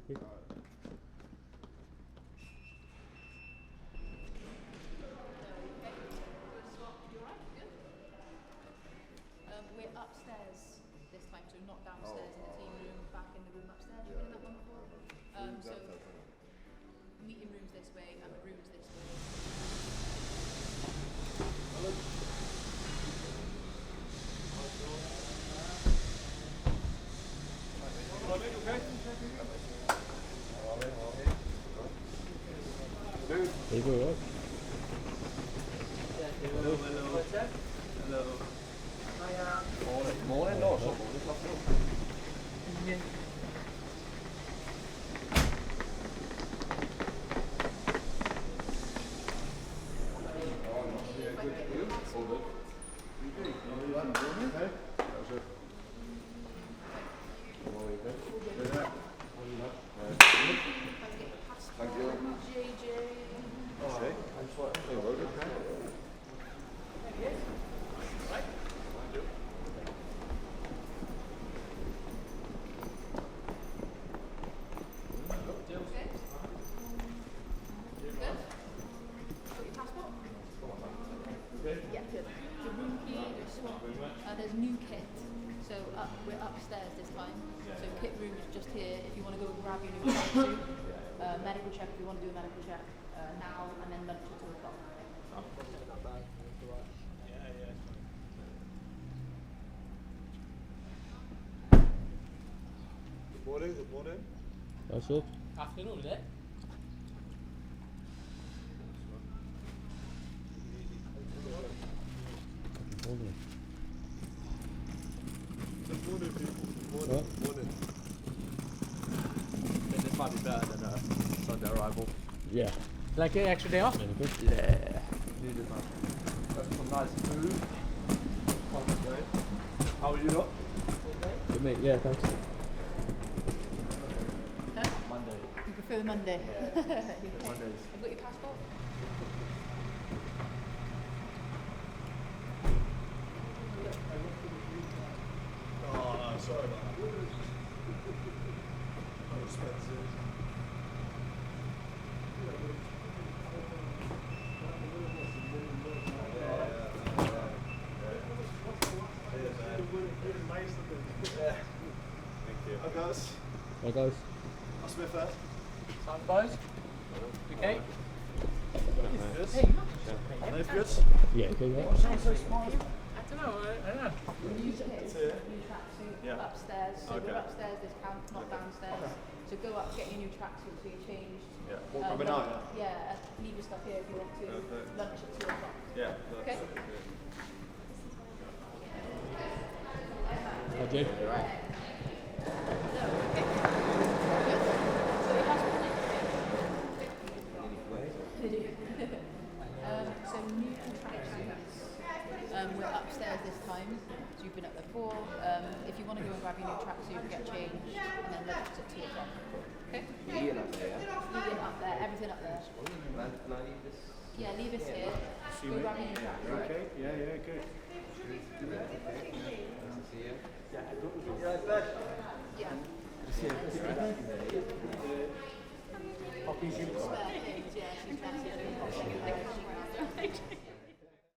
you. We're upstairs this time, so not downstairs in the team room, back in the room upstairs. You've been in that one before? So meeting rooms this way and the rooms this way. Are you doing all right? Morning, no, so There's new kit, so we're upstairs this time. So kit room is just here. If you want to go and grab your new tracksuit, medical check if you want to do a medical check now, and then lunch at 2 o'clock. good morning. That's up. Afternoon, is it? Morning. Good morning, people. What? Morning. I think this might be better than a Sunday arrival. Yeah. Like an extra day off? Very good. Yeah. Needed, man. Got some nice food. How are you lot? Good mate, yeah, thanks. Monday. You prefer Monday? Mondays. I've got your passport. Oh, no, sorry about that. How expensive. Thank you. Hi guys. Hi guys. I'll Smith there. Sound guys? Okay. Good. Hey, Life good? Yeah, good mate. sounds so smart. I don't know, I don't know. New kit, here. new tracksuit, Yeah. upstairs. So Okay. we're upstairs this camp, not downstairs. So go up, get your new tracksuit so you're changed. Yeah. What, grab it now, Yeah, leave your stuff here if you want to. Okay. Lunch at 2 o'clock. yeah? Okay. Hi Jay. So new tracksuits. We're upstairs this time. So you've been up there before. If you want to go and grab your new tracksuit, get changed, and then lunch at 2 o'clock. Okay? Leave it up there. Everything up there. Yeah, leave this here. Go grab your new tracksuit. Okay. Yeah, good. Yeah. Hockey shoes. Spare things. Yeah, she's fancy.